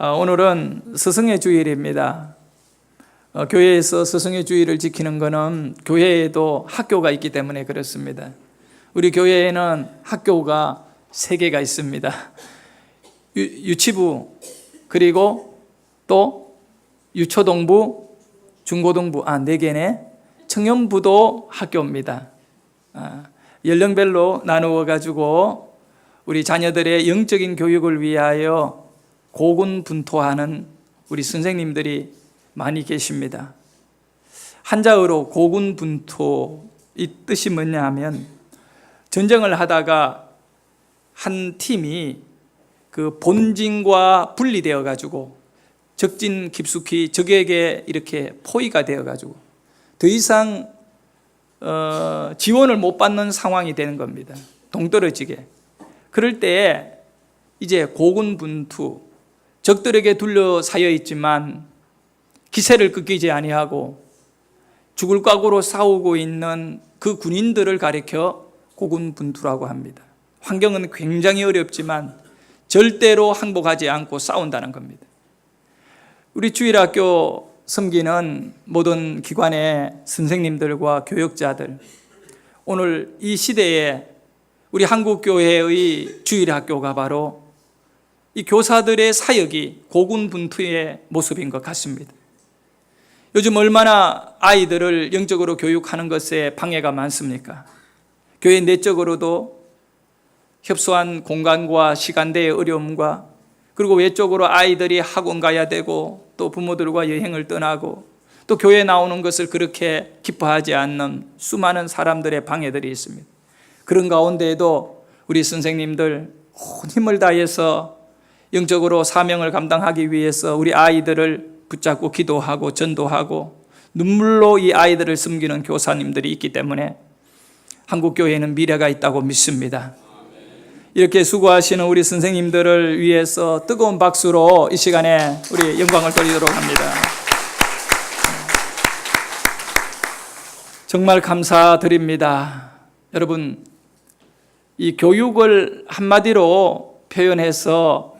오늘은 스승의 주일입니다. 교회에서 스승의 주일을 지키는 것은 교회에도 학교가 있기 때문에 그렇습니다. 우리 교회에는 학교가 3개가 있습니다. 유치부, 그리고 또 유초동부, 중고등부, 4개네. 청년부도 학교입니다. 연령별로 나누어 가지고 우리 자녀들의 영적인 교육을 위하여 고군분투하는 우리 선생님들이 많이 계십니다. 한자어로 고군분투, 이 뜻이 뭐냐 하면 전쟁을 하다가 한 팀이 그 본진과 분리되어 가지고 적진 깊숙이 적에게 이렇게 포위가 되어 가지고 더 이상 지원을 못 받는 상황이 되는 겁니다. 동떨어지게. 그럴 때 이제 고군분투, 적들에게 둘러싸여 있지만 기세를 꺾이지 아니하고 죽을 각오로 싸우고 있는 그 군인들을 가리켜 고군분투라고 합니다. 환경은 굉장히 어렵지만 절대로 항복하지 않고 싸운다는 겁니다. 우리 주일학교 섬기는 모든 기관의 선생님들과 교역자들, 오늘 이 시대에 우리 한국교회의 주일학교가 바로 이 교사들의 사역이 고군분투의 모습인 것 같습니다. 요즘 얼마나 아이들을 영적으로 교육하는 것에 방해가 많습니까? 교회 내적으로도 협소한 공간과 시간대의 어려움과, 그리고 외적으로 아이들이 학원 가야 되고 또 부모들과 여행을 떠나고 또 교회 나오는 것을 그렇게 기뻐하지 않는 수많은 사람들의 방해들이 있습니다. 그런 가운데에도 우리 선생님들 온 힘을 다해서 영적으로 사명을 감당하기 위해서 우리 아이들을 붙잡고 기도하고 전도하고 눈물로 이 아이들을 섬기는 교사님들이 있기 때문에 한국교회에는 미래가 있다고 믿습니다. 이렇게 수고하시는 우리 선생님들을 위해서 뜨거운 박수로 이 시간에 우리 영광을 돌리도록 합니다. 정말 감사드립니다. 여러분, 이 교육을 한마디로 표현해서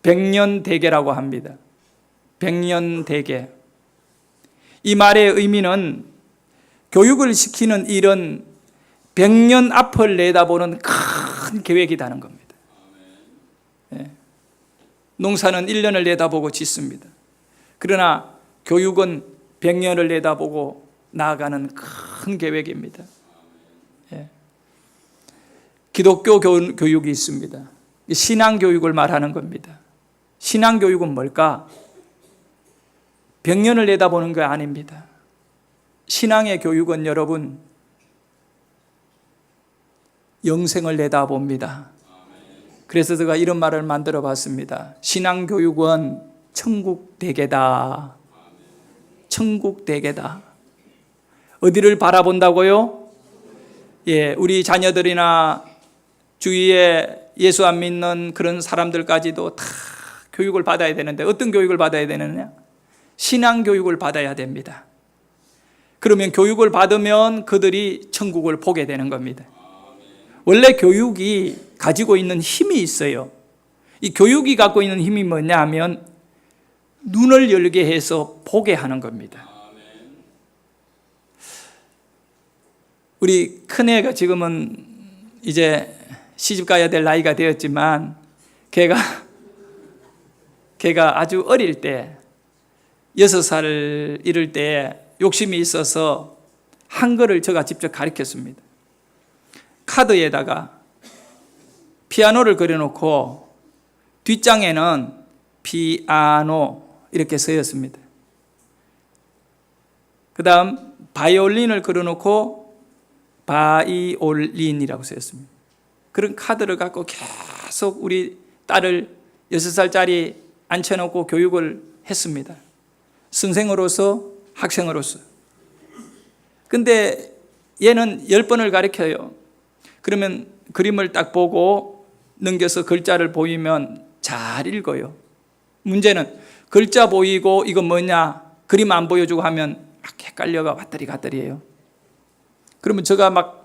백년대계라고 합니다. 백년대계. 이 말의 의미는 교육을 시키는 일은 100년 앞을 내다보는 큰 계획이라는 겁니다. 농사는 1년을 내다보고 짓습니다. 그러나 교육은 100년을 내다보고 나아가는 큰 계획입니다. 기독교 교육이 있습니다. 신앙교육을 말하는 겁니다. 신앙교육은 뭘까? 100년을 내다보는 거 아닙니다. 신앙의 교육은 여러분, 영생을 내다봅니다. 그래서 제가 이런 말을 만들어 봤습니다. 신앙교육은 천국대계다. 천국대계다. 어디를 바라본다고요? 우리 자녀들이나 주위에 예수 안 믿는 그런 사람들까지도 다 교육을 받아야 되는데, 어떤 교육을 받아야 되느냐? 신앙교육을 받아야 됩니다. 그러면 교육을 받으면 그들이 천국을 보게 되는 겁니다. 원래 교육이 가지고 있는 힘이 있어요. 이 교육이 갖고 있는 힘이 뭐냐 하면 눈을 열게 해서 보게 하는 겁니다. 우리 큰애가 지금은 이제 시집 가야 될 나이가 되었지만 걔가 아주 어릴 때 6살 이럴 때 욕심이 있어서 한글을 제가 직접 가르쳤습니다. 카드에다가 피아노를 그려놓고 뒷장에는 피아노 이렇게 쓰였습니다. 그 다음 바이올린을 그려놓고 바이올린이라고 쓰였습니다. 그런 카드를 갖고 계속 우리 딸을 6살짜리 앉혀놓고 교육을 했습니다. 선생으로서, 학생으로서. 근데 얘는 10번을 가르쳐요. 그러면 그림을 딱 보고 넘겨서 글자를 보이면 잘 읽어요. 문제는 글자 보이고 이거 뭐냐, 그림 안 보여주고 하면 막 헷갈려가 왔다리 갔다리 해요. 그러면 제가 막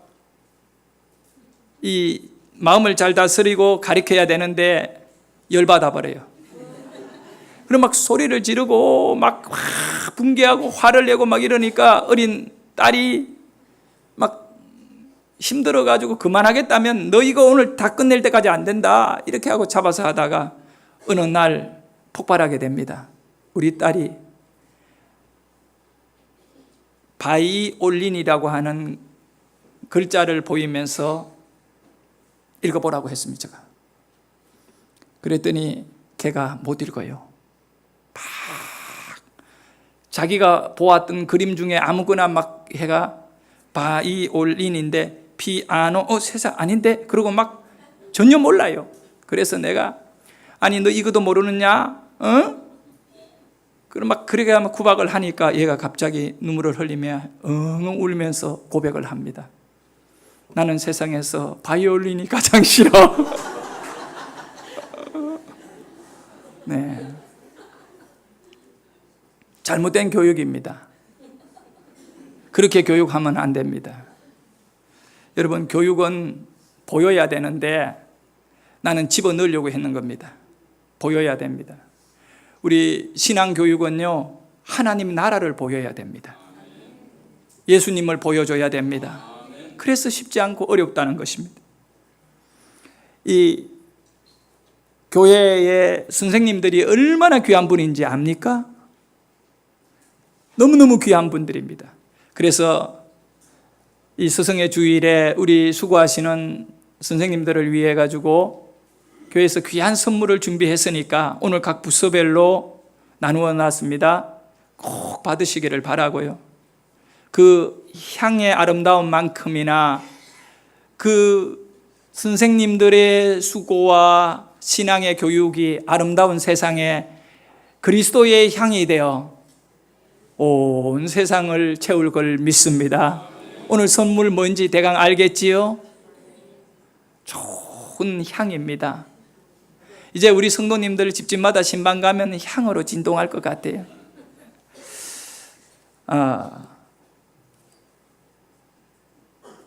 이 마음을 잘 다스리고 가르쳐야 되는데 열받아 버려요. 그럼 막 소리를 지르고 막 붕괴하고 화를 내고 막 이러니까 어린 딸이 막 힘들어가지고 그만하겠다면 너 이거 오늘 다 끝낼 때까지 안 된다 이렇게 하고 잡아서 하다가 어느 날 폭발하게 됩니다. 우리 딸이 바이올린이라고 하는 글자를 보이면서 읽어보라고 했습니다. 제가. 그랬더니 걔가 못 읽어요. 막 자기가 보았던 그림 중에 아무거나 막 해가 바이올린인데 피아노 세상 아닌데 그러고 막 전혀 몰라요. 그래서 내가 아니 너 이것도 모르느냐? 그럼 막 그렇게 하면 구박을 하니까 얘가 갑자기 눈물을 흘리며 엉엉 울면서 고백을 합니다. 나는 세상에서 바이올린이 가장 싫어. 네. 잘못된 교육입니다. 그렇게 교육하면 안 됩니다. 여러분, 교육은 보여야 되는데 나는 집어넣으려고 했는 겁니다. 보여야 됩니다. 우리 신앙교육은요, 하나님 나라를 보여야 됩니다. 예수님을 보여줘야 됩니다. 그래서 쉽지 않고 어렵다는 것입니다. 이 교회의 선생님들이 얼마나 귀한 분인지 압니까? 너무너무 귀한 분들입니다. 그래서 이 스승의 주일에 우리 수고하시는 선생님들을 위해 가지고 교회에서 귀한 선물을 준비했으니까 오늘 각 부서별로 나누어 놨습니다. 꼭 받으시기를 바라고요. 그 향의 아름다움만큼이나 그 선생님들의 수고와 신앙의 교육이 아름다운 세상에 그리스도의 향이 되어 온 세상을 채울 걸 믿습니다. 오늘 선물 뭔지 대강 알겠지요? 좋은 향입니다. 이제 우리 성도님들 집집마다 신방 가면 향으로 진동할 것 같아요.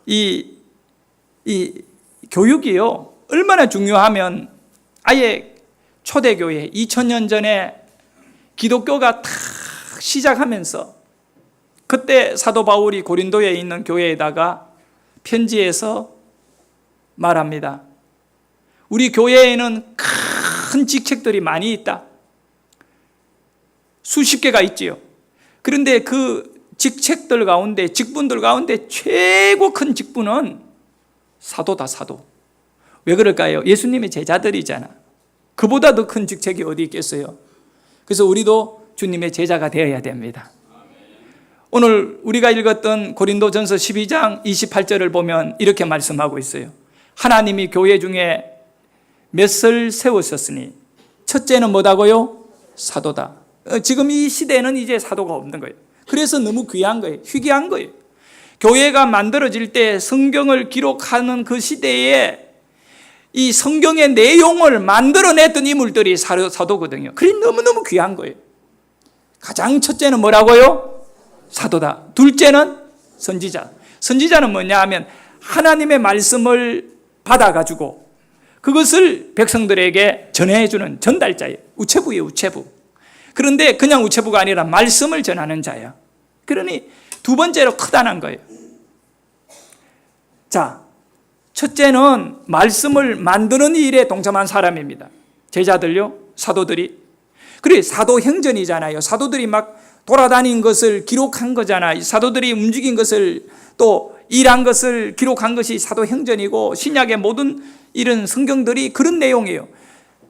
이 교육이요, 얼마나 중요하면 아예 초대교회 2000년 전에 기독교가 탁 시작하면서 그때 사도 바울이 고린도에 있는 교회에다가 편지에서 말합니다. 우리 교회에는 큰 직책들이 많이 있다. 수십 개가 있지요. 그런데 그 직책들 가운데, 직분들 가운데 최고 큰 직분은 사도다, 사도. 왜 그럴까요? 예수님의 제자들이잖아. 그보다 더 큰 직책이 어디 있겠어요? 그래서 우리도 주님의 제자가 되어야 됩니다. 오늘 우리가 읽었던 고린도전서 12장 28절을 보면 이렇게 말씀하고 있어요. 하나님이 교회 중에 몇을 세우셨으니 첫째는 뭐다고요? 사도다. 지금 이 시대에는 이제 사도가 없는 거예요. 그래서 너무 귀한 거예요. 희귀한 거예요. 교회가 만들어질 때 성경을 기록하는 그 시대에 이 성경의 내용을 만들어냈던 인물들이 사도거든요. 그래 너무너무 귀한 거예요. 가장 첫째는 뭐라고요? 사도다. 둘째는 선지자. 선지자는 뭐냐 하면 하나님의 말씀을 받아가지고 그것을 백성들에게 전해주는 전달자예요. 우체부예요, 우체부. 그런데 그냥 우체부가 아니라 말씀을 전하는 자예요. 그러니 두 번째로 크다는 거예요. 자, 첫째는 말씀을 만드는 일에 동참한 사람입니다. 제자들요, 사도들이. 그래, 사도행전이잖아요. 사도들이 막 돌아다닌 것을 기록한 거잖아요. 사도들이 움직인 것을 또 일한 것을 기록한 것이 사도행전이고 신약의 모든 이런 성경들이 그런 내용이에요.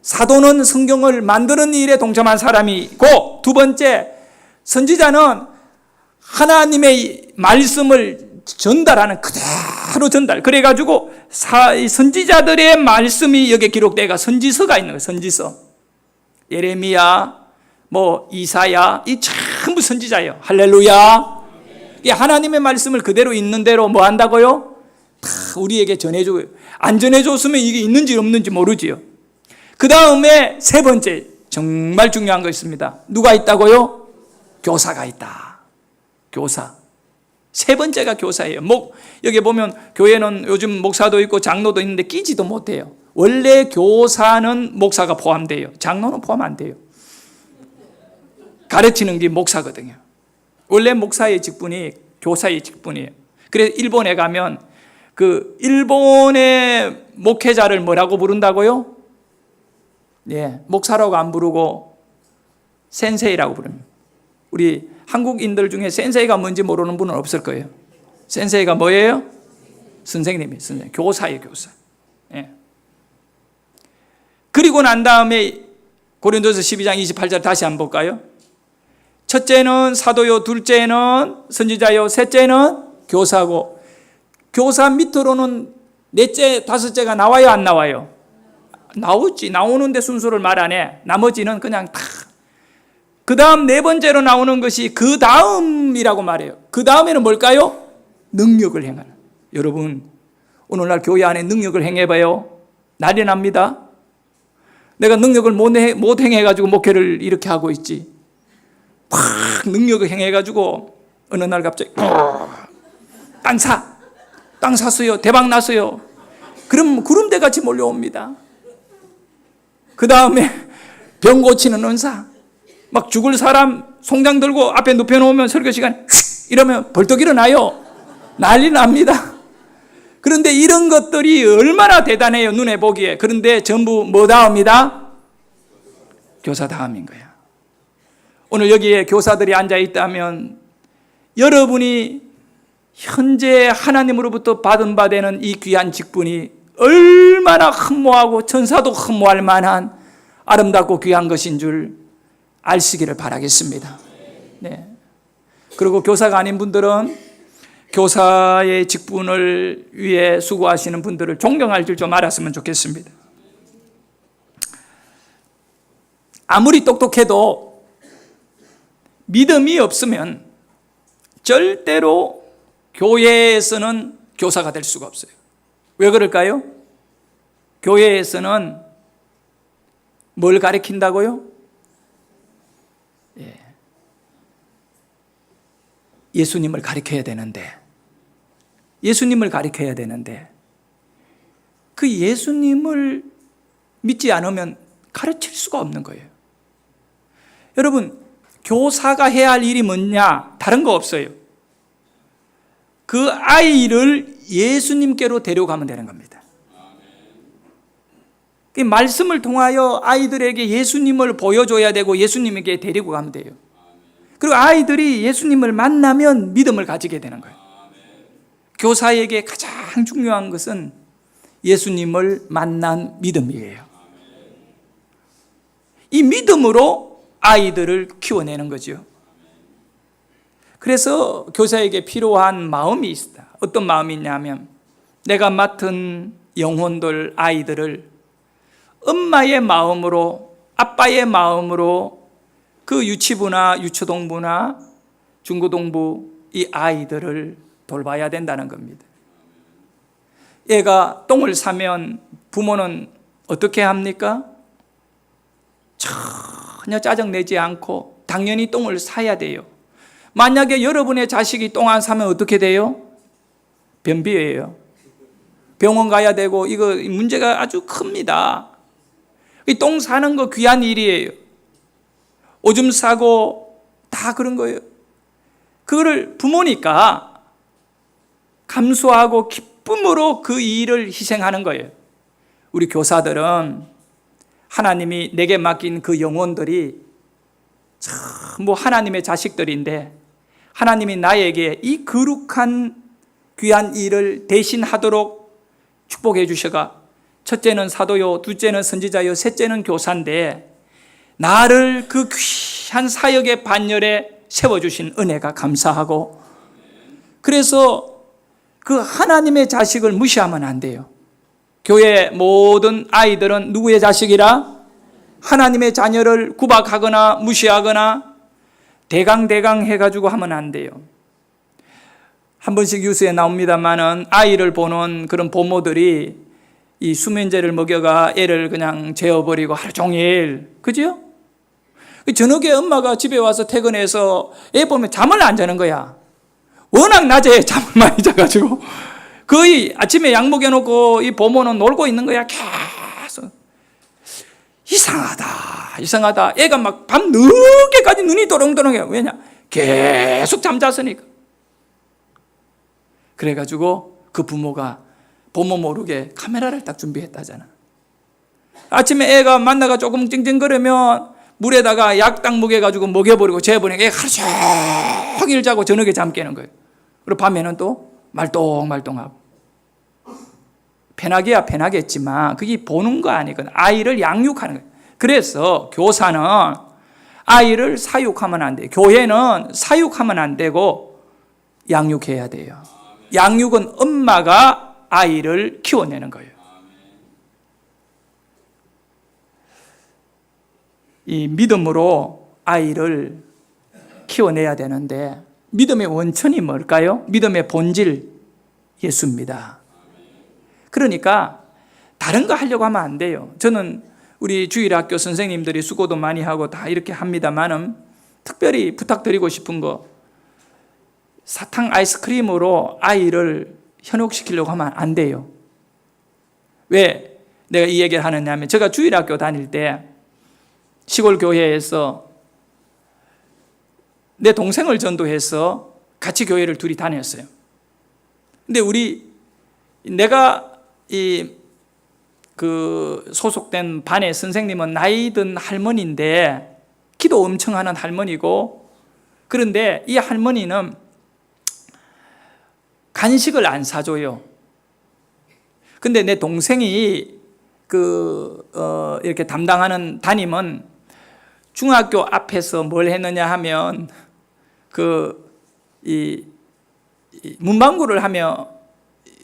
사도는 성경을 만드는 일에 동참한 사람이고, 두 번째, 선지자는 하나님의 말씀을 전달하는 그대로 전달. 그래가지고 선지자들의 말씀이 여기에 기록되가 선지서가 있는 거예요. 선지서. 예레미야, 이사야, 이 전부 선지자예요. 할렐루야. 하나님의 말씀을 그대로 있는 대로 뭐 한다고요? 다 우리에게 전해주고요. 안 전해줬으면 이게 있는지 없는지 모르지요. 그 다음에 세 번째, 정말 중요한 거 있습니다. 누가 있다고요? 교사가 있다. 교사. 세 번째가 교사예요. 여기 보면 교회는 요즘 목사도 있고 장로도 있는데 끼지도 못해요. 원래 교사는 목사가 포함돼요. 장로는 포함 안 돼요. 가르치는 게 목사거든요. 원래 목사의 직분이 교사의 직분이에요. 그래서 일본에 가면 그 일본의 목회자를 뭐라고 부른다고요? 예, 목사라고 안 부르고 센세이라고 부릅니다. 우리 한국인들 중에 센세이가 뭔지 모르는 분은 없을 거예요. 센세이가 뭐예요? 선생님이에요. 선생님. 교사예요, 교사. 예. 그리고 난 다음에 고린도서 12장 28절 다시 한번 볼까요? 첫째는 사도요, 둘째는 선지자요, 셋째는 교사고, 교사 밑으로는 넷째, 다섯째가 나와요, 안 나와요? 나오지. 나오는데 순서를 말 안 해. 나머지는 그냥 다. 그 다음 네 번째로 나오는 것이 그 다음이라고 말해요. 그 다음에는 뭘까요? 능력을 행하는. 여러분, 오늘날 교회 안에 능력을 행해봐요. 난리 납니다. 내가 능력을 못 행해가지고 목회를 이렇게 하고 있지. 팍 능력을 행해가지고 어느 날 갑자기 땅 샀어요. 대박 났어요. 그럼 구름대같이 몰려옵니다. 그 다음에 병 고치는 은사, 막 죽을 사람 송장 들고 앞에 눕혀놓으면 설교 시간 이러면 벌떡 일어나요. 난리 납니다. 그런데 이런 것들이 얼마나 대단해요, 눈에 보기에. 그런데 전부 뭐 다음이다? 교사 다음인 거야. 오늘 여기에 교사들이 앉아 있다면 여러분이 현재 하나님으로부터 받은 바 되는 이 귀한 직분이 얼마나 흠모하고 천사도 흠모할 만한 아름답고 귀한 것인 줄 아시기를 바라겠습니다. 네. 그리고 교사가 아닌 분들은 교사의 직분을 위해 수고하시는 분들을 존경할 줄 좀 알았으면 좋겠습니다. 아무리 똑똑해도 믿음이 없으면 절대로 교회에서는 교사가 될 수가 없어요. 왜 그럴까요? 교회에서는 뭘 가르친다고요? 예수님을 가르쳐야 되는데, 그 예수님을 믿지 않으면 가르칠 수가 없는 거예요. 여러분, 교사가 해야 할 일이 뭐냐? 다른 거 없어요. 그 아이를 예수님께로 데려가면 되는 겁니다. 그 말씀을 통하여 아이들에게 예수님을 보여줘야 되고 예수님에게 데리고 가면 돼요. 그리고 아이들이 예수님을 만나면 믿음을 가지게 되는 거예요. 교사에게 가장 중요한 것은 예수님을 만난 믿음이에요. 이 믿음으로 아이들을 키워내는 거죠. 그래서 교사에게 필요한 마음이 있다. 어떤 마음이 있냐면, 내가 맡은 영혼들, 아이들을 엄마의 마음으로, 아빠의 마음으로 그 유치부나 유초동부나 중고동부 이 아이들을 돌봐야 된다는 겁니다. 얘가 똥을 싸면 부모는 어떻게 합니까? 전혀 짜증내지 않고 당연히 똥을 싸야 돼요. 만약에 여러분의 자식이 똥 안 싸면 어떻게 돼요? 변비예요. 병원 가야 되고, 이거 문제가 아주 큽니다. 이 똥 싸는 거 귀한 일이에요. 오줌 싸고 다 그런 거예요. 그거를 부모니까 감수하고 기쁨으로 그 일을 희생하는 거예요. 우리 교사들은 하나님이 내게 맡긴 그 영혼들이 전부 하나님의 자식들인데, 하나님이 나에게 이 거룩한 귀한 일을 대신하도록 축복해 주셔가, 첫째는 사도요, 둘째는 선지자요, 셋째는 교사인데 나를 그 귀한 사역의 반열에 세워주신 은혜가 감사하고, 그래서 그 하나님의 자식을 무시하면 안 돼요. 교회 모든 아이들은 누구의 자식이라? 하나님의 자녀를 구박하거나 무시하거나 대강 해가지고 하면 안 돼요. 한 번씩 뉴스에 나옵니다만은 아이를 보는 그런 부모들이 이 수면제를 먹여가 애를 그냥 재워버리고 하루 종일, 그죠? 저녁에 엄마가 집에 와서 퇴근해서 애 보면 잠을 안 자는 거야. 워낙 낮에 잠을 많이 자가지고 거의 아침에 약 먹여놓고 이 부모는 놀고 있는 거야, 계속. 이상하다. 애가 막 밤 늦게까지 눈이 도롱도롱해요. 왜냐? 계속 잠잤으니까. 그래가지고 그 부모가 부모 모르게 카메라를 딱 준비했다잖아. 아침에 애가 만나가 조금 찡찡거리면 물에다가 약 딱 먹여가지고 먹여버리고 재버리니까 애가 하루 종일 자고 저녁에 잠 깨는 거예요. 그리고 밤에는 또 말똥말똥하고. 편하게야 편하겠지만 그게 보는 거 아니거든. 아이를 양육하는 거예요. 그래서 교사는 아이를 사육하면 안 돼요. 교회는 사육하면 안 되고 양육해야 돼요. 양육은 엄마가 아이를 키워내는 거예요. 이 믿음으로 아이를 키워내야 되는데 믿음의 원천이 뭘까요? 믿음의 본질 예수입니다. 그러니까 다른 거 하려고 하면 안 돼요. 저는 우리 주일학교 선생님들이 수고도 많이 하고 다 이렇게 합니다만은 특별히 부탁드리고 싶은 거, 사탕 아이스크림으로 아이를 현혹시키려고 하면 안 돼요. 왜 내가 이 얘기를 하느냐 하면, 제가 주일학교 다닐 때 시골 교회에서 내 동생을 전도해서 같이 교회를 둘이 다녔어요. 근데 내가 소속된 반의 선생님은 나이 든 할머니인데 기도 엄청 하는 할머니고, 그런데 이 할머니는 간식을 안 사줘요. 근데 내 동생이 이렇게 담당하는 담임은 중학교 앞에서 뭘 했느냐 하면 문방구를 하며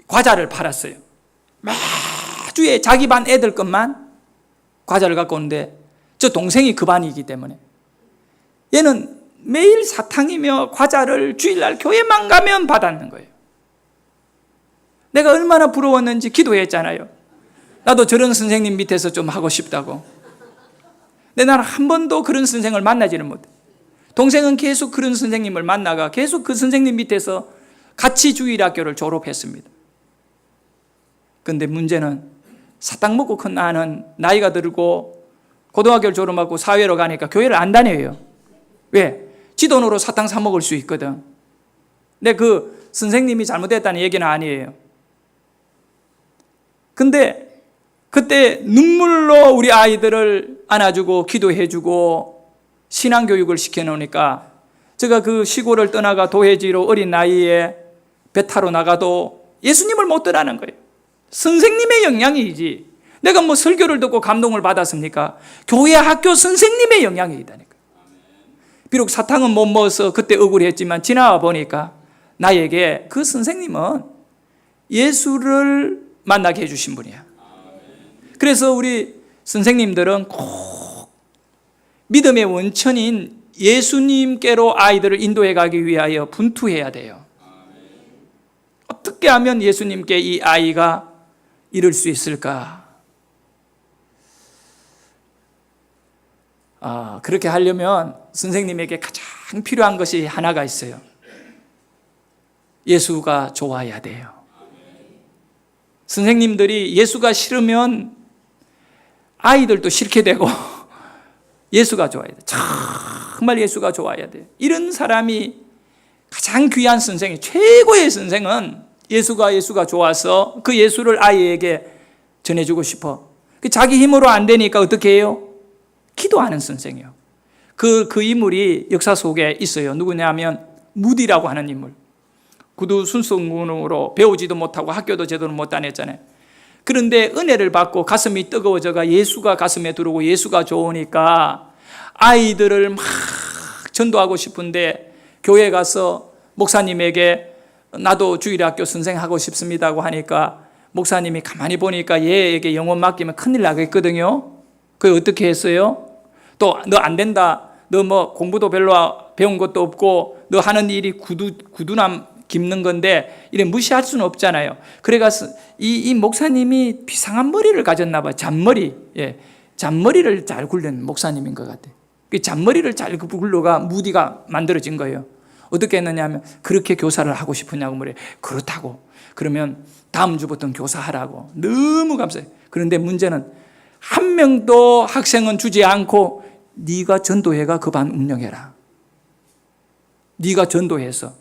과자를 팔았어요. 매주에 자기 반 애들 것만 과자를 갖고 오는데 저 동생이 그 반이기 때문에 얘는 매일 사탕이며 과자를 주일날 교회만 가면 받았는 거예요. 내가 얼마나 부러웠는지 기도했잖아요. 나도 저런 선생님 밑에서 좀 하고 싶다고. 근데 나는 한 번도 그런 선생을 만나지는 못해. 동생은 계속 그런 선생님을 만나가 계속 그 선생님 밑에서 같이 주일학교를 졸업했습니다. 근데 문제는 사탕 먹고 큰 나는 나이가 들고 고등학교를 졸업하고 사회로 가니까 교회를 안 다녀요. 왜? 지 돈으로 사탕 사 먹을 수 있거든. 근데 그 선생님이 잘못했다는 얘기는 아니에요. 근데 그때 눈물로 우리 아이들을 안아주고 기도해주고 신앙교육을 시켜놓으니까 제가 그 시골을 떠나가 도해지로 어린 나이에 배 타러 나가도 예수님을 못 떠나는 거예요. 선생님의 영향이지. 내가 뭐 설교를 듣고 감동을 받았습니까? 교회 학교 선생님의 영향이 있다니까. 비록 사탕은 못 먹어서 그때 억울했지만 지나와 보니까 나에게 그 선생님은 예수를 만나게 해주신 분이야. 그래서 우리 선생님들은 꼭 믿음의 원천인 예수님께로 아이들을 인도해 가기 위하여 분투해야 돼요. 어떻게 하면 예수님께 이 아이가 이룰 수 있을까? 그렇게 하려면 선생님에게 가장 필요한 것이 하나가 있어요. 예수가 좋아야 돼요. 선생님들이 예수가 싫으면 아이들도 싫게 되고 예수가 좋아야 돼. 정말 예수가 좋아야 돼. 이런 사람이 가장 귀한 선생이, 최고의 선생은 예수가 좋아서 그 예수를 아이에게 전해주고 싶어. 자기 힘으로 안 되니까 어떻게 해요? 기도하는 선생이요. 그 인물이 역사 속에 있어요. 누구냐면 무디라고 하는 인물. 구두 순수군으로 배우지도 못하고 학교도 제대로 못 다녔잖아요. 그런데 은혜를 받고 가슴이 뜨거워져가 예수가 가슴에 들어오고 예수가 좋으니까 아이들을 막 전도하고 싶은데 교회 가서 목사님에게 나도 주일학교 선생하고 싶습니다고 하니까 목사님이 가만히 보니까 얘에게 영혼 맡기면 큰일 나겠거든요. 그게 어떻게 했어요? 또 너 안 된다. 너 뭐 공부도 별로 배운 것도 없고 너 하는 일이 구두남 깁는 건데 이래 무시할 수는 없잖아요. 그래가서 이 목사님이 비상한 머리를 가졌나 봐. 잔머리. 잔머리를 잘 굴린 목사님인 것 같아요. 그 잔머리를 잘 굴러가 무디가 만들어진 거예요. 어떻게 했느냐 하면 그렇게 교사를 하고 싶으냐고 물어요. 그렇다고. 그러면 다음 주부터는 교사하라고. 너무 감사해요. 그런데 문제는 한 명도 학생은 주지 않고 네가 전도회가 그 반 운영해라. 네가 전도해서.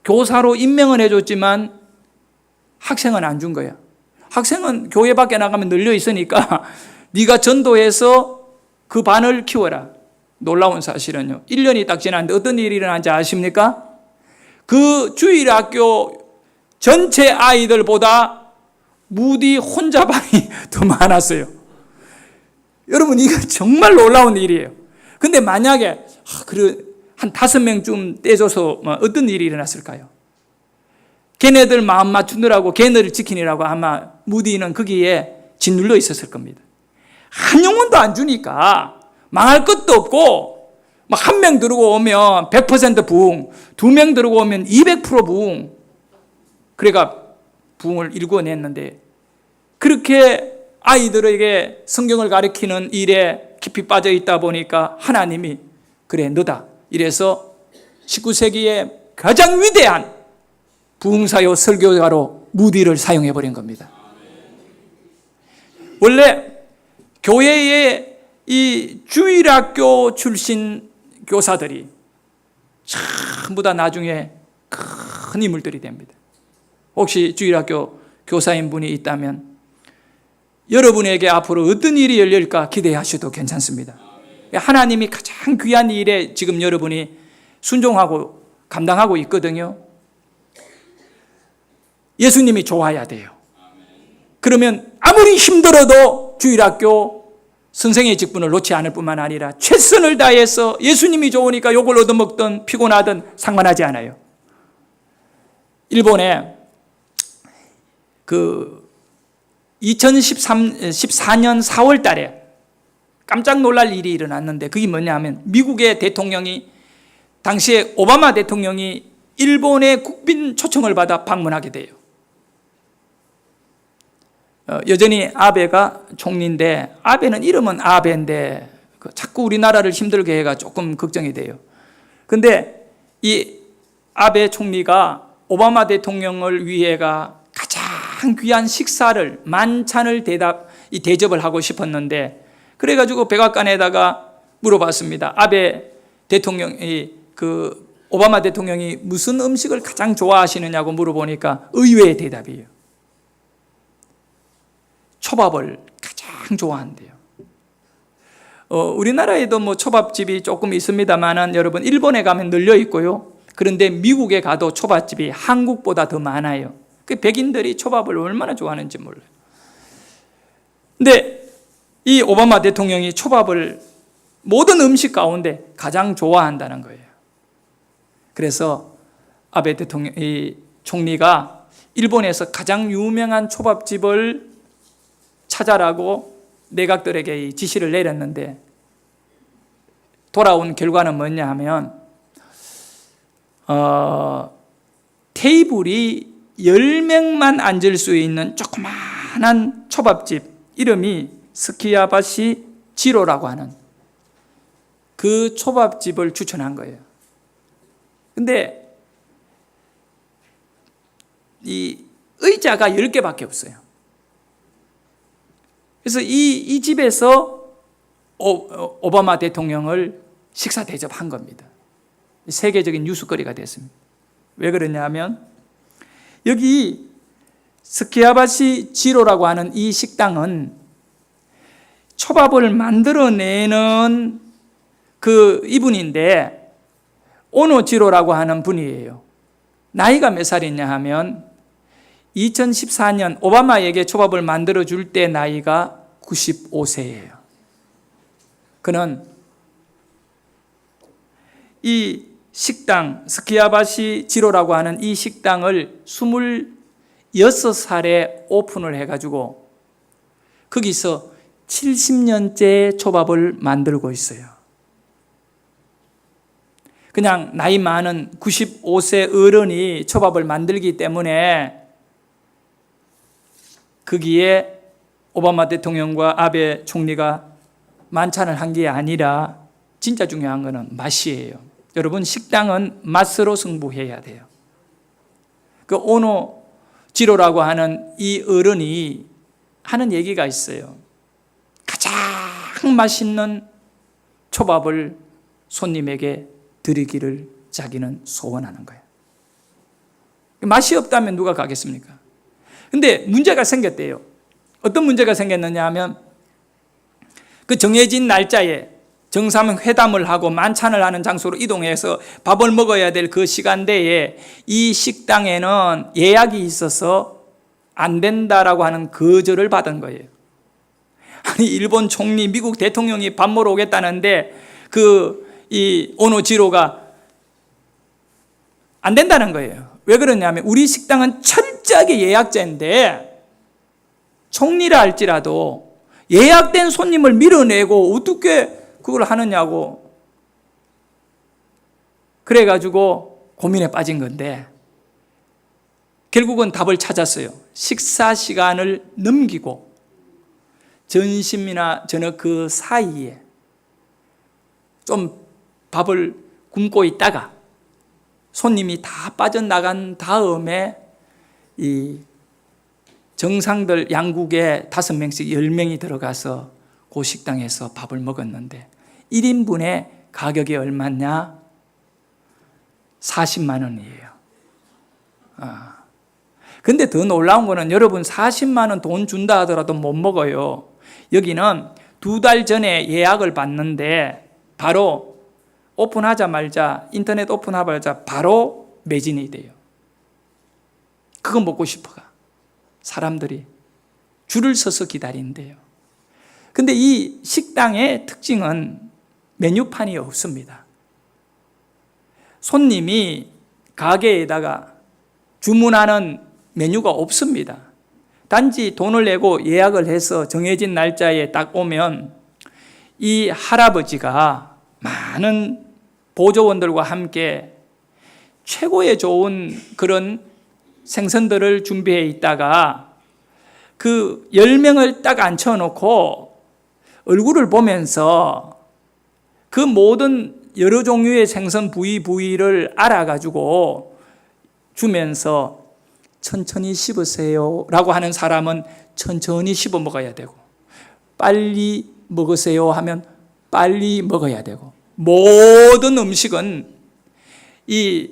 교사로 임명은 해줬지만 학생은 안 준 거야. 학생은 교회 밖에 나가면 널려 있으니까 네가 전도해서 그 반을 키워라. 놀라운 사실은요, 1년이 딱 지났는데 어떤 일이 일어난지 아십니까? 그 주일학교 전체 아이들보다 무디 혼자 반이 더 많았어요. 여러분, 이거 정말 놀라운 일이에요. 근데 만약에 한 5명쯤 떼줘서 어떤 일이 일어났을까요? 걔네들 마음 맞추느라고, 걔네를 지키느라고 아마 무디는 거기에 짓눌려 있었을 겁니다. 한 영혼도 안 주니까 망할 것도 없고, 막 한 명 들어오고 오면 100% 부흥, 2명 들어오고 오면 200% 부흥. 그래가 부흥을 일궈냈는데, 그렇게 아이들에게 성경을 가르치는 일에 깊이 빠져 있다 보니까 하나님이 그래 너다 이래서 19세기에 가장 위대한 부흥사요 설교가로 무디를 사용해 버린 겁니다. 원래 교회의 이 주일학교 출신 교사들이 전부 다 나중에 큰 인물들이 됩니다. 혹시 주일학교 교사인 분이 있다면 여러분에게 앞으로 어떤 일이 열릴까 기대하셔도 괜찮습니다. 하나님이 가장 귀한 일에 지금 여러분이 순종하고 감당하고 있거든요. 예수님이 좋아야 돼요. 그러면 아무리 힘들어도 주일학교 선생의 직분을 놓지 않을 뿐만 아니라 최선을 다해서 예수님이 좋으니까 욕을 얻어먹든 피곤하든 상관하지 않아요. 일본에 2014년 4월 달에 깜짝 놀랄 일이 일어났는데, 그게 뭐냐 하면 미국의 대통령이, 당시에 오바마 대통령이 일본의 국빈 초청을 받아 방문하게 돼요. 여전히 아베가 총리인데, 아베는 이름은 아베인데 자꾸 우리나라를 힘들게 해가 조금 걱정이 돼요. 근데 이 아베 총리가 오바마 대통령을 위해가 가장 귀한 식사를, 만찬을 대접을 하고 싶었는데, 그래가지고 백악관에다가 물어봤습니다. 아베 대통령이, 오바마 대통령이 무슨 음식을 가장 좋아하시느냐고 물어보니까 의외의 대답이에요. 초밥을 가장 좋아한대요. 우리나라에도 뭐 초밥집이 조금 있습니다만은 여러분, 일본에 가면 널려 있고요. 그런데 미국에 가도 초밥집이 한국보다 더 많아요. 그 백인들이 초밥을 얼마나 좋아하는지 몰라요. 근데 이 오바마 대통령이 초밥을 모든 음식 가운데 가장 좋아한다는 거예요. 그래서 아베 대통령, 이 총리가 일본에서 가장 유명한 초밥집을 찾아라고 내각들에게 지시를 내렸는데, 돌아온 결과는 뭐냐 하면 테이블이 10명만 앉을 수 있는 조그마한 초밥집, 이름이 스키야바시 지로라고 하는 그 초밥집을 추천한 거예요. 근데 이 의자가 10개밖에 없어요. 그래서 이 집에서 오바마 대통령을 식사 대접한 겁니다. 세계적인 뉴스거리가 됐습니다. 왜 그러냐면, 여기 스키야바시 지로라고 하는 이 식당은 초밥을 만들어내는 그 이분인데, 오노지로라고 하는 분이에요. 나이가 몇 살이냐 하면 2014년 오바마에게 초밥을 만들어줄 때 나이가 95세예요. 그는 이 식당, 스키야바시 지로라고 하는 이 식당을 26살에 오픈을 해가지고 거기서 70년째 초밥을 만들고 있어요. 그냥 나이 많은 95세 어른이 초밥을 만들기 때문에 거기에 오바마 대통령과 아베 총리가 만찬을 한 게 아니라, 진짜 중요한 거는 맛이에요. 여러분, 식당은 맛으로 승부해야 돼요. 그 오노 지로라고 하는 이 어른이 하는 얘기가 있어요. 맛있는 초밥을 손님에게 드리기를 자기는 소원하는 거예요. 맛이 없다면 누가 가겠습니까? 근데 문제가 생겼대요. 어떤 문제가 생겼느냐 하면 그 정해진 날짜에 정상회담을 하고 만찬을 하는 장소로 이동해서 밥을 먹어야 될 그 시간대에 이 식당에는 예약이 있어서 안 된다라고 하는 거절을 받은 거예요. 아니, 일본 총리, 미국 대통령이 밥 먹으러 오겠다는데 이 오노지로가 안 된다는 거예요. 왜 그러냐면 우리 식당은 철저하게 예약제인데 총리라 할지라도 예약된 손님을 밀어내고 어떻게 그걸 하느냐고. 그래가지고 고민에 빠진 건데 결국은 답을 찾았어요. 식사 시간을 넘기고 점심이나 저녁 그 사이에 좀 밥을 굶고 있다가 손님이 다 빠져나간 다음에 이 정상들 양국에 5명씩 10명이 들어가서 그 식당에서 밥을 먹었는데 1인분의 가격이 얼마냐? 40만 원이에요. 근데 더 놀라운 거는 여러분 40만 원 돈 준다 하더라도 못 먹어요. 여기는 2달 전에 예약을 받는데 바로 오픈하자마자 인터넷 오픈하자마자 바로 매진이 돼요. 그거 먹고 싶어가 사람들이 줄을 서서 기다린대요. 근데 이 식당의 특징은 메뉴판이 없습니다. 손님이 가게에다가 주문하는 메뉴가 없습니다. 단지 돈을 내고 예약을 해서 정해진 날짜에 딱 오면 이 할아버지가 많은 보조원들과 함께 최고의 좋은 그런 생선들을 준비해 있다가 그 10명을 딱 앉혀놓고 얼굴을 보면서 그 모든 여러 종류의 생선 부위를 알아가지고 주면서 천천히 씹으세요 라고 하는 사람은 천천히 씹어 먹어야 되고 빨리 먹으세요 하면 빨리 먹어야 되고 모든 음식은 이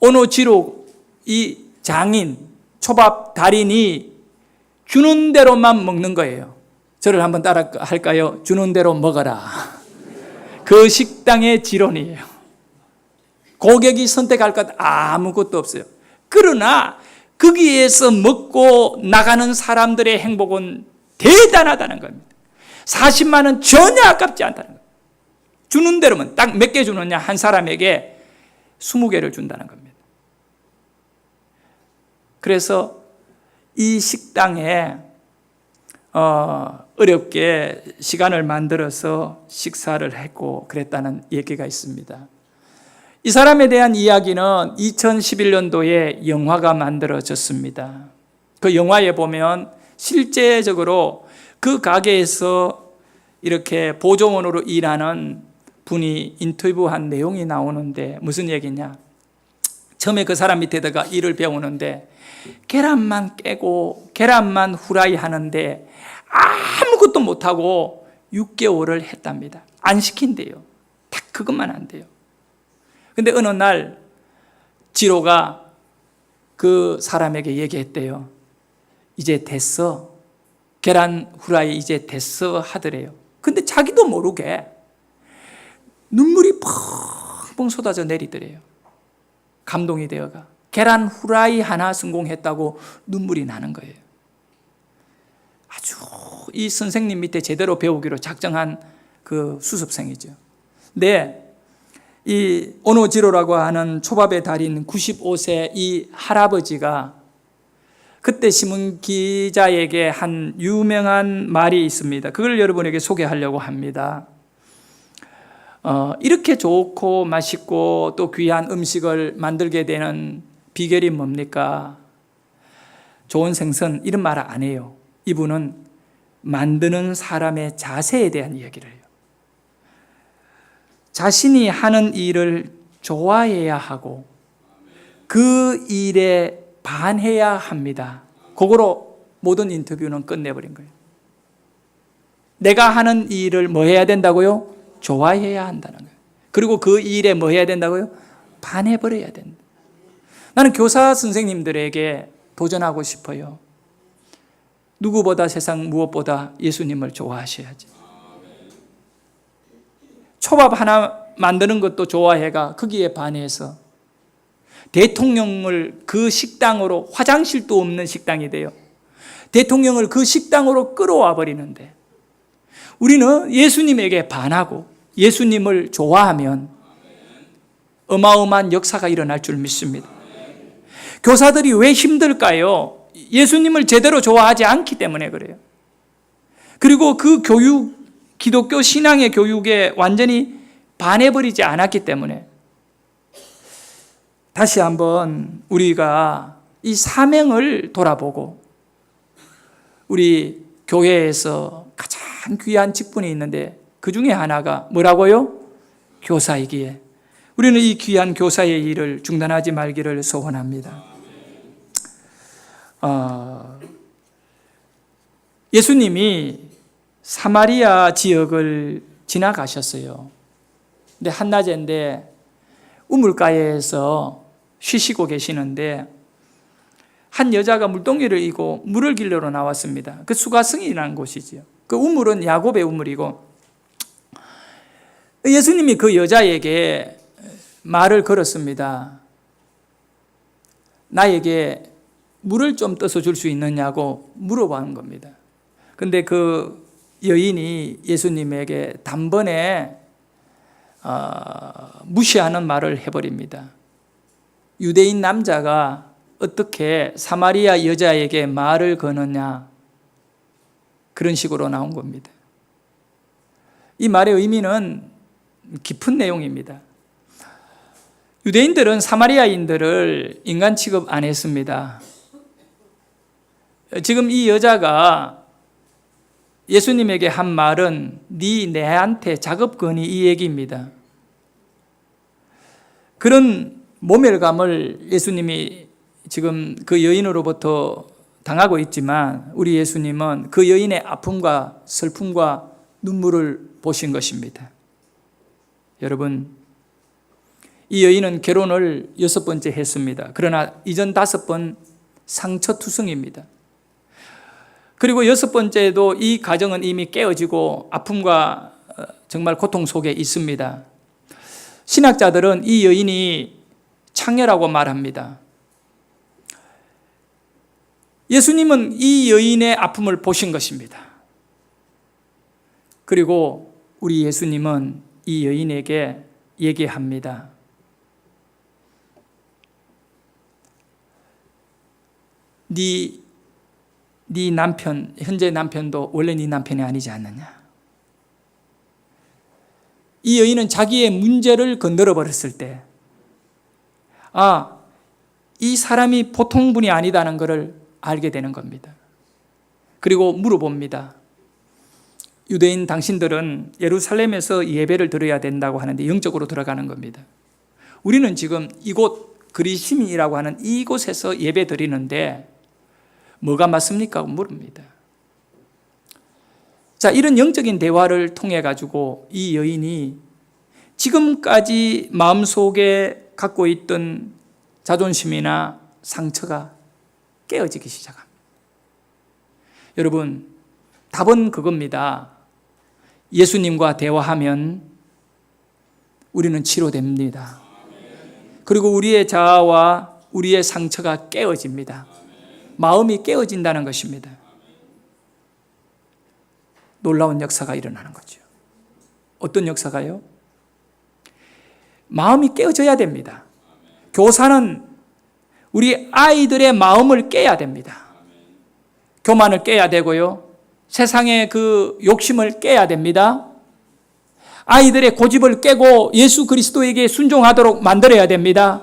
오노지로 이 장인 초밥 달인이 주는 대로만 먹는 거예요. 저를 한번 따라 할까요? 주는 대로 먹어라. 그 식당의 지론이에요. 고객이 선택할 것 아무것도 없어요. 그러나 거기에서 먹고 나가는 사람들의 행복은 대단하다는 겁니다. 40만 원 전혀 아깝지 않다는 겁니다. 주는 대로면 딱 몇 개 주느냐? 한 사람에게 20개를 준다는 겁니다. 그래서 이 식당에 어렵게 시간을 만들어서 식사를 했고 그랬다는 얘기가 있습니다. 이 사람에 대한 이야기는 2011년도에 영화가 만들어졌습니다. 그 영화에 보면 실제적으로 그 가게에서 이렇게 보조원으로 일하는 분이 인터뷰한 내용이 나오는데 무슨 얘기냐? 처음에 그 사람 밑에다가 일을 배우는데 계란만 깨고 계란만 후라이 하는데 아무것도 못하고 6개월을 했답니다. 안 시킨대요. 딱 그것만 한대요. 근데 어느 날 지로가 그 사람에게 얘기했대요. 이제 됐어. 계란 후라이 이제 됐어 하더래요. 근데 자기도 모르게 눈물이 펑펑 쏟아져 내리더래요. 감동이 되어가 계란 후라이 하나 성공했다고 눈물이 나는 거예요. 아주 이 선생님 밑에 제대로 배우기로 작정한 그 수습생이죠. 근데 이 오노지로라고 하는 초밥의 달인 95세 이 할아버지가 그때 신문 기자에게 한 유명한 말이 있습니다. 그걸 여러분에게 소개하려고 합니다. 이렇게 좋고 맛있고 또 귀한 음식을 만들게 되는 비결이 뭡니까? 좋은 생선 이런 말 안 해요. 이분은 만드는 사람의 자세에 대한 이야기를 해요. 자신이 하는 일을 좋아해야 하고 그 일에 반해야 합니다. 그거로 모든 인터뷰는 끝내버린 거예요. 내가 하는 일을 뭐 해야 된다고요? 좋아해야 한다는 거예요. 그리고 그 일에 뭐 해야 된다고요? 반해버려야 된다. 나는 교사 선생님들에게 도전하고 싶어요. 누구보다 세상 무엇보다 예수님을 좋아하셔야지. 초밥 하나 만드는 것도 좋아해가 거기에 반해서 대통령을 그 식당으로, 화장실도 없는 식당이 돼요. 대통령을 그 식당으로 끌어와 버리는데 우리는 예수님에게 반하고 예수님을 좋아하면 어마어마한 역사가 일어날 줄 믿습니다. 교사들이 왜 힘들까요? 예수님을 제대로 좋아하지 않기 때문에 그래요. 그리고 그 교육, 기독교 신앙의 교육에 완전히 반해버리지 않았기 때문에 다시 한번 우리가 이 사명을 돌아보고 우리 교회에서 가장 귀한 직분이 있는데 그 중에 하나가 뭐라고요? 교사이기에 우리는 이 귀한 교사의 일을 중단하지 말기를 소원합니다. 예수님이 사마리아 지역을 지나가셨어요. 근데 한낮인데 우물가에서 쉬시고 계시는데 한 여자가 물동이를 이고 물을 길러 나왔습니다. 그 수가성이라는 곳이지요. 그 우물은 야곱의 우물이고 예수님이 그 여자에게 말을 걸었습니다. 나에게 물을 좀 떠서 줄 수 있느냐고 물어보는 겁니다. 근데 그 여인이 예수님에게 단번에 무시하는 말을 해버립니다. 유대인 남자가 어떻게 사마리아 여자에게 말을 거느냐, 그런 식으로 나온 겁니다. 이 말의 의미는 깊은 내용입니다. 유대인들은 사마리아인들을 인간 취급 안 했습니다. 지금 이 여자가 예수님에게 한 말은 네 내한테 작업 거니 이 얘기입니다. 그런 모멸감을 예수님이 지금 그 여인으로부터 당하고 있지만 우리 예수님은 그 여인의 아픔과 슬픔과 눈물을 보신 것입니다. 여러분, 이 여인은 결혼을 6번째 했습니다. 그러나 이전 5번 상처투성입니다. 그리고 6번째도 이 가정은 이미 깨어지고 아픔과 정말 고통 속에 있습니다. 신학자들은 이 여인이 창녀라고 말합니다. 예수님은 이 여인의 아픔을 보신 것입니다. 그리고 우리 예수님은 이 여인에게 얘기합니다. 네 남편, 현재 남편도 원래 네 남편이 아니지 않느냐. 이 여인은 자기의 문제를 건드려 버렸을 때, 이 사람이 보통 분이 아니다는 것을 알게 되는 겁니다. 그리고 물어봅니다. 유대인 당신들은 예루살렘에서 예배를 드려야 된다고 하는데 영적으로 들어가는 겁니다. 우리는 지금 이곳 그리심이라고 하는 이곳에서 예배 드리는데 뭐가 맞습니까? 물습니다. 자, 이런 영적인 대화를 통해 가지고 이 여인이 지금까지 마음속에 갖고 있던 자존심이나 상처가 깨어지기 시작합니다. 여러분, 답은 그겁니다. 예수님과 대화하면 우리는 치료됩니다. 그리고 우리의 자아와 우리의 상처가 깨어집니다. 마음이 깨어진다는 것입니다. 놀라운 역사가 일어나는 거죠. 어떤 역사가요? 마음이 깨어져야 됩니다. 교사는 우리 아이들의 마음을 깨야 됩니다. 교만을 깨야 되고요. 세상의 그 욕심을 깨야 됩니다. 아이들의 고집을 깨고 예수 그리스도에게 순종하도록 만들어야 됩니다.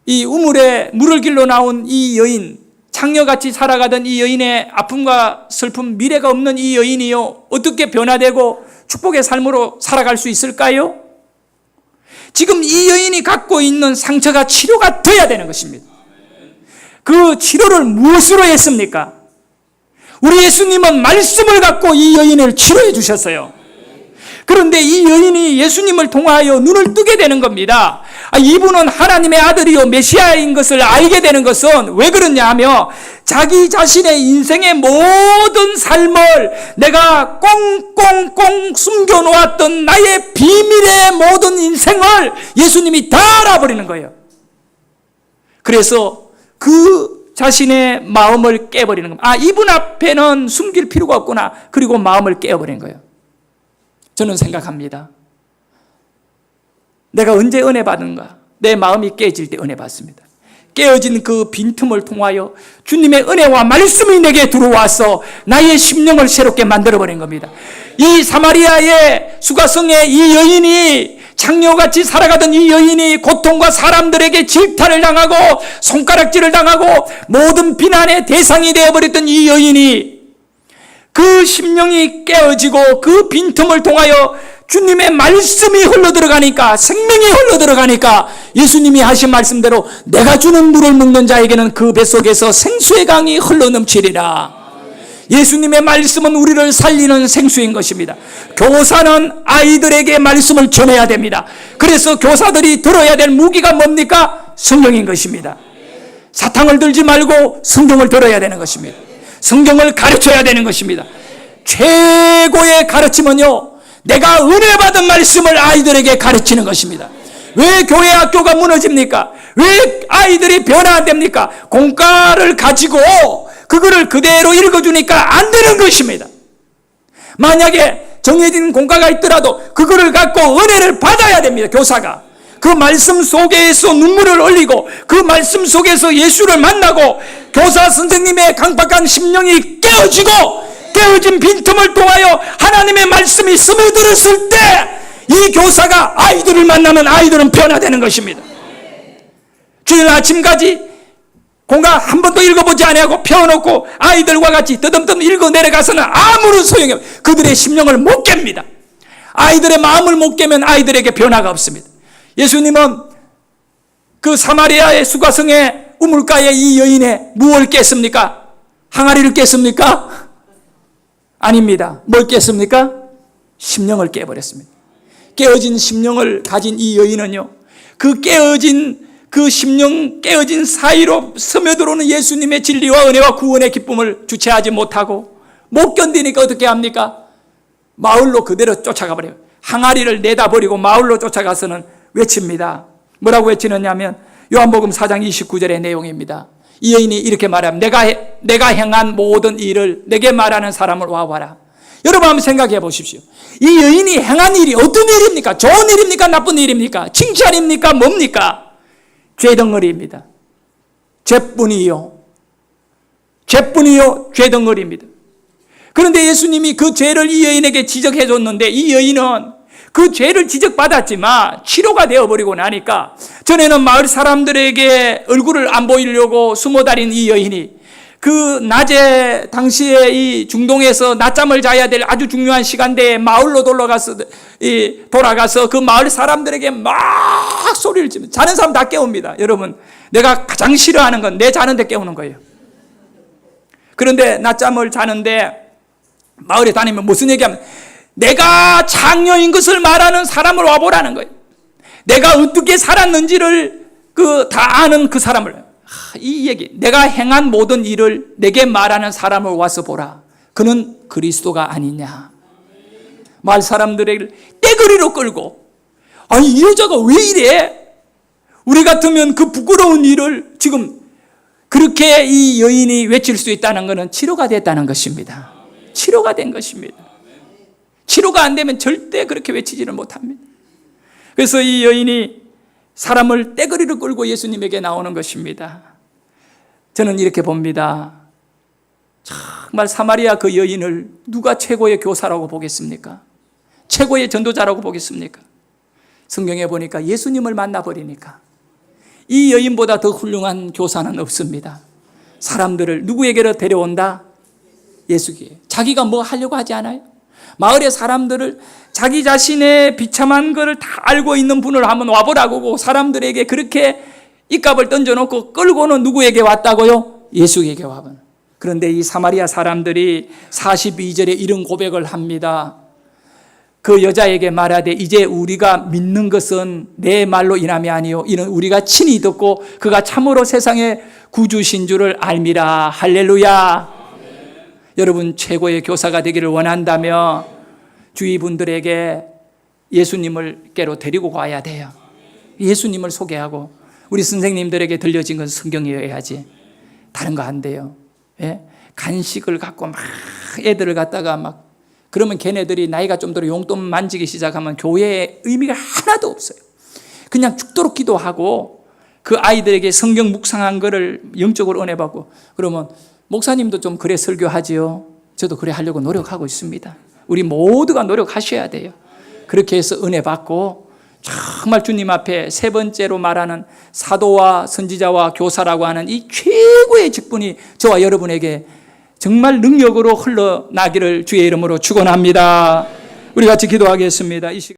이 우물에 물을 길러 나온 이 여인, 창녀같이 살아가던 이 여인의 아픔과 슬픔, 미래가 없는 이 여인이요, 어떻게 변화되고 축복의 삶으로 살아갈 수 있을까요? 지금 이 여인이 갖고 있는 상처가 치료가 돼야 되는 것입니다. 그 치료를 무엇으로 했습니까? 우리 예수님은 말씀을 갖고 이 여인을 치료해 주셨어요. 그런데 이 여인이 예수님을 통하여 눈을 뜨게 되는 겁니다. 이분은 하나님의 아들이요 메시아인 것을 알게 되는 것은 왜 그러냐 하면 자기 자신의 인생의 모든 삶을 내가 꽁꽁꽁 숨겨놓았던 나의 비밀의 모든 인생을 예수님이 다 알아버리는 거예요. 그래서 그 자신의 마음을 깨버리는 겁니다. 이분 앞에는 숨길 필요가 없구나. 그리고 마음을 깨버린 거예요. 저는 생각합니다. 내가 언제 은혜 받은가? 내 마음이 깨질 때 은혜 받습니다. 깨어진 그 빈틈을 통하여 주님의 은혜와 말씀이 내게 들어와서 나의 심령을 새롭게 만들어버린 겁니다. 이 사마리아의 수가성의 이 여인이, 창녀같이 살아가던 이 여인이 고통과 사람들에게 질타를 당하고 손가락질을 당하고 모든 비난의 대상이 되어버렸던 이 여인이 그 심령이 깨어지고 그 빈틈을 통하여 주님의 말씀이 흘러들어가니까, 생명이 흘러들어가니까 예수님이 하신 말씀대로 내가 주는 물을 먹는 자에게는 그 뱃속에서 생수의 강이 흘러넘치리라. 예수님의 말씀은 우리를 살리는 생수인 것입니다. 교사는 아이들에게 말씀을 전해야 됩니다. 그래서 교사들이 들어야 될 무기가 뭡니까? 성경인 것입니다. 사탕을 들지 말고 성경을 들어야 되는 것입니다. 성경을 가르쳐야 되는 것입니다. 최고의 가르침은요, 내가 은혜 받은 말씀을 아이들에게 가르치는 것입니다. 왜 교회 학교가 무너집니까? 왜 아이들이 변화 안 됩니까? 공과를 가지고 그거를 그대로 읽어주니까 안 되는 것입니다. 만약에 정해진 공과가 있더라도 그거를 갖고 은혜를 받아야 됩니다. 교사가 그 말씀 속에서 눈물을 흘리고 그 말씀 속에서 예수를 만나고 교사 선생님의 강박한 심령이 깨어지고 깨어진 빈틈을 통하여 하나님의 말씀이 스며들었을 때 이 교사가 아이들을 만나면 아이들은 변화되는 것입니다. 주일 아침까지 공과 한 번도 읽어보지 아니하고 펴놓고 아이들과 같이 더듬더듬 읽어 내려가서는 아무런 소용이 없어요. 그들의 심령을 못 깹니다. 아이들의 마음을 못 깨면 아이들에게 변화가 없습니다. 예수님은 그 사마리아의 수가성의 우물가의 이 여인의 무엇을 깼습니까? 항아리를 깼습니까? 아닙니다. 뭘 깼습니까? 심령을 깨버렸습니다. 깨어진 심령을 가진 이 여인은요, 그 깨어진 그 심령 깨어진 사이로 스며들어오는 예수님의 진리와 은혜와 구원의 기쁨을 주체하지 못하고 못 견디니까 어떻게 합니까? 마을로 그대로 쫓아가 버려요. 항아리를 내다버리고 마을로 쫓아가서는 외칩니다. 뭐라고 외치느냐면 요한복음 4장 29절의 내용입니다. 이 여인이 이렇게 말합니다. 내가 행한 모든 일을 내게 말하는 사람을 와봐라. 여러분 한번 생각해 보십시오. 이 여인이 행한 일이 어떤 일입니까? 좋은 일입니까? 나쁜 일입니까? 칭찬입니까? 뭡니까? 죄덩어리입니다. 죄뿐이요. 죄뿐이요. 죄덩어리입니다. 그런데 예수님이 그 죄를 이 여인에게 지적해 줬는데 이 여인은 그 죄를 지적받았지만 치료가 되어버리고 나니까 전에는 마을 사람들에게 얼굴을 안 보이려고 숨어 다닌 이 여인이 그 낮에 당시에 이 중동에서 낮잠을 자야 될 아주 중요한 시간대에 마을로 돌아가서 그 마을 사람들에게 막 소리를 지르면 자는 사람 다 깨웁니다. 여러분, 내가 가장 싫어하는 건 내 자는데 깨우는 거예요. 그런데 낮잠을 자는데 마을에 다니면 무슨 얘기하면 내가 장녀인 것을 말하는 사람을 와보라는 거예요. 내가 어떻게 살았는지를 다 아는 그 사람을, 이 얘기, 내가 행한 모든 일을 내게 말하는 사람을 와서 보라. 그는 그리스도가 아니냐. 마을 사람들에게 떼거리로 끌고, 아니 이 여자가 왜 이래? 우리 같으면 그 부끄러운 일을 지금 그렇게 이 여인이 외칠 수 있다는 것은 치료가 됐다는 것입니다. 치료가 된 것입니다. 치료가 안 되면 절대 그렇게 외치지를 못합니다. 그래서 이 여인이 사람을 떼거리로 끌고 예수님에게 나오는 것입니다. 저는 이렇게 봅니다. 정말 사마리아 그 여인을 누가 최고의 교사라고 보겠습니까? 최고의 전도자라고 보겠습니까? 성경에 보니까 예수님을 만나버리니까 이 여인보다 더 훌륭한 교사는 없습니다. 사람들을 누구에게로 데려온다? 예수께. 자기가 뭐 하려고 하지 않아요? 마을의 사람들을 자기 자신의 비참한 것을 다 알고 있는 분을 한번 와보라고 사람들에게 그렇게 입값을 던져놓고 끌고는 누구에게 왔다고요? 예수에게 와본. 그런데 이 사마리아 사람들이 42절에 이런 고백을 합니다. 그 여자에게 말하되 이제 우리가 믿는 것은 내 말로 인함이 아니요 이는 우리가 친히 듣고 그가 참으로 세상의 구주신 줄을 알미라. 할렐루야. 여러분 최고의 교사가 되기를 원한다면 주위 분들에게 예수님을께로 데리고 가야 돼요. 예수님을 소개하고 우리 선생님들에게 들려진 건 성경이어야지 다른 거 안 돼요. 예? 간식을 갖고 막 애들을 갖다가 막 그러면 걔네들이 나이가 좀 들어 용돈 만지기 시작하면 교회에 의미가 하나도 없어요. 그냥 죽도록 기도하고 그 아이들에게 성경 묵상한 거를 영적으로 은혜 받고 그러면 목사님도 좀 그래 설교하지요. 저도 그래 하려고 노력하고 있습니다. 우리 모두가 노력하셔야 돼요. 그렇게 해서 은혜 받고 정말 주님 앞에 세 번째로 말하는 사도와 선지자와 교사라고 하는 이 최고의 직분이 저와 여러분에게 정말 능력으로 흘러나기를 주의 이름으로 축원합니다. 우리 같이 기도하겠습니다. 이 시간